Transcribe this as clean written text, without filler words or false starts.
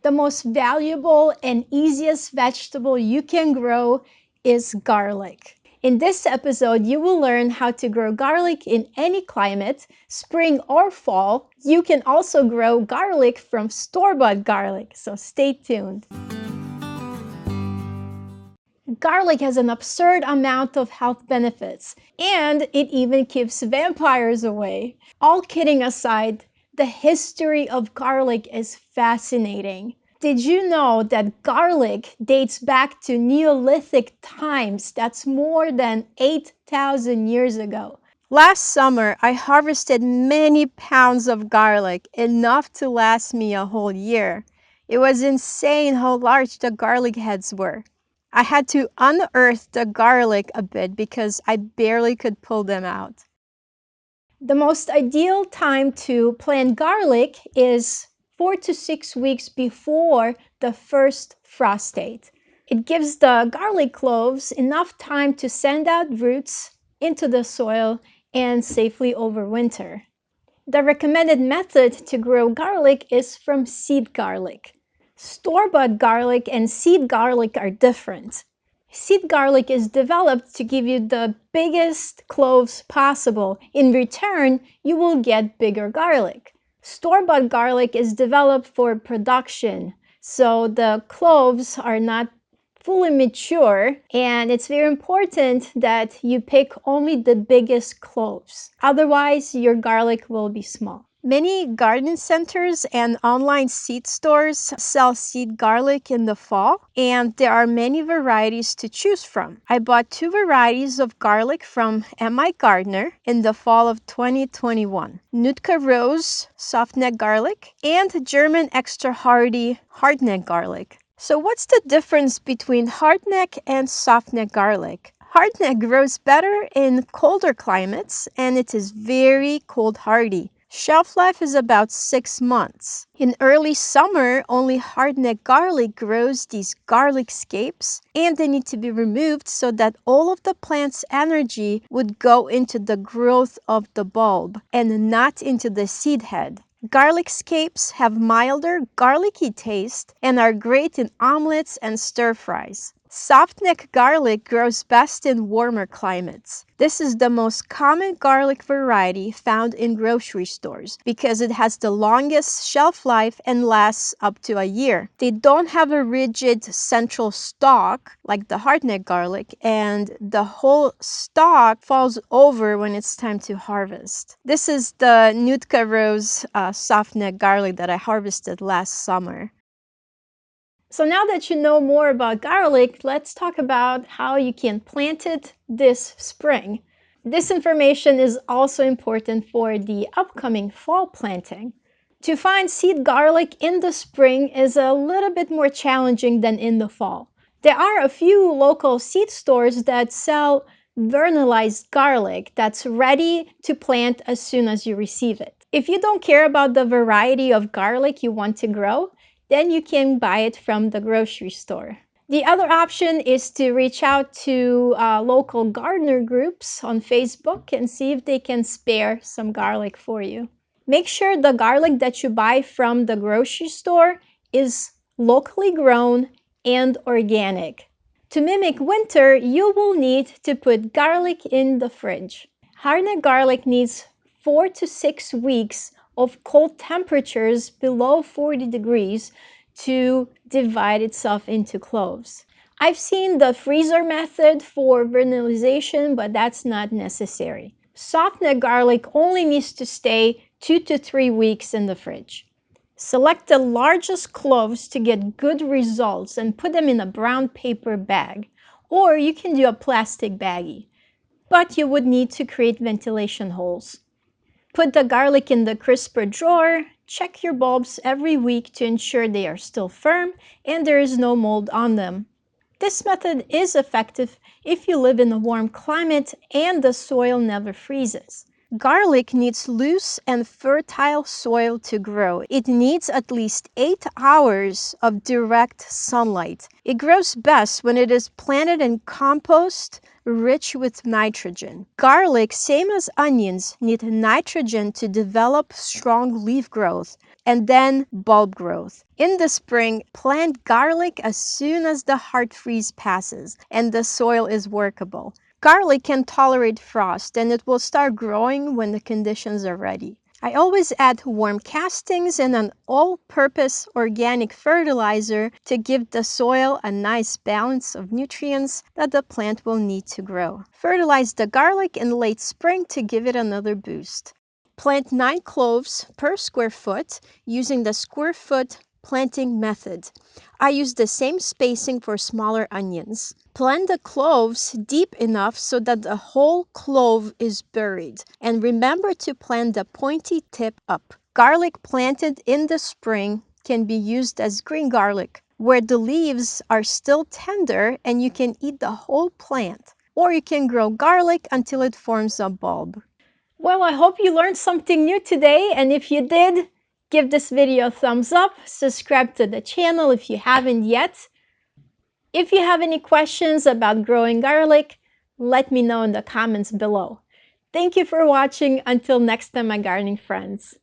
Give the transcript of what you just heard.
The most valuable and easiest vegetable you can grow is garlic. In this episode, you will learn how to grow garlic in any climate, spring or fall. You can also grow garlic from store-bought garlic, so stay tuned. Garlic has an absurd amount of health benefits, and it even keeps vampires away. All kidding aside, the history of garlic is fascinating. Did you know that garlic dates back to Neolithic times? That's more than 8,000 years ago. Last summer, I harvested many pounds of garlic, enough to last me a whole year. It was insane how large the garlic heads were. I had to unearth the garlic a bit because I barely could pull them out. The most ideal time to plant garlic is 4 to 6 weeks before the first frost date. It gives the garlic cloves enough time to send out roots into the soil and safely overwinter. The recommended method to grow garlic is from seed garlic. Store-bought garlic and seed garlic are different. Seed garlic is developed to give you the biggest cloves possible. In return, you will get bigger garlic. Store-bought garlic is developed for production, so the cloves are not fully mature, and it's very important that you pick only the biggest cloves. Otherwise, your garlic will be small. Many garden centers and online seed stores sell seed garlic in the fall, and there are many varieties to choose from. I bought 2 varieties of garlic from M.I. Gardner in the fall of 2021. Nootka Rose soft-neck garlic and German extra hardy hardneck garlic. So what's the difference between hardneck and softneck garlic? Hardneck grows better in colder climates, and it is very cold hardy. Shelf life is about 6 months. In early summer, only hardneck garlic grows these garlic scapes, and they need to be removed so that all of the plant's energy would go into the growth of the bulb and not into the seed head. Garlic scapes have milder, garlicky taste and are great in omelets and stir-fries. Softneck garlic grows best in warmer climates. This is the most common garlic variety found in grocery stores because it has the longest shelf life and lasts up to a year. They don't have a rigid central stalk like the hardneck garlic, and the whole stalk falls over when it's time to harvest. This is the Nootka Rose softneck garlic that I harvested last summer. So now that you know more about garlic, let's talk about how you can plant it this spring. This information is also important for the upcoming fall planting. To find seed garlic in the spring is a little bit more challenging than in the fall. There are a few local seed stores that sell vernalized garlic that's ready to plant as soon as you receive it. If you don't care about the variety of garlic you want to grow, then you can buy it from the grocery store. The other option is to reach out to local gardener groups on Facebook and see if they can spare some garlic for you. Make sure the garlic that you buy from the grocery store is locally grown and organic. To mimic winter, you will need to put garlic in the fridge. Hardneck garlic needs 4 to 6 weeks of cold temperatures below 40 degrees to divide itself into cloves. I've seen the freezer method for vernalization, but that's not necessary. Softneck garlic only needs to stay 2 to 3 weeks in the fridge. Select the largest cloves to get good results and put them in a brown paper bag, or you can do a plastic baggie, but you would need to create ventilation holes. Put the garlic in the crisper drawer. Check your bulbs every week to ensure they are still firm and there is no mold on them. This method is effective if you live in a warm climate and the soil never freezes. Garlic needs loose and fertile soil to grow. It needs at least 8 hours of direct sunlight. It grows best when it is planted in compost rich with nitrogen. Garlic, same as onions, need nitrogen to develop strong leaf growth. and then bulb growth. In the spring, plant garlic as soon as the hard freeze passes and the soil is workable. Garlic can tolerate frost and it will start growing when the conditions are ready. I always add warm castings and an all-purpose organic fertilizer to give the soil a nice balance of nutrients that the plant will need to grow. Fertilize the garlic in late spring to give it another boost. Plant 9 cloves per square foot using the square foot planting method. I use the same spacing for smaller onions. Plant the cloves deep enough so that the whole clove is buried. And remember to plant the pointy tip up. Garlic planted in the spring can be used as green garlic, where the leaves are still tender and you can eat the whole plant. Or you can grow garlic until it forms a bulb. Well, I hope you learned something new today, and if you did, give this video a thumbs up, subscribe to the channel if you haven't yet. If you have any questions about growing garlic, let me know in the comments below. Thank you for watching. Until next time, my gardening friends.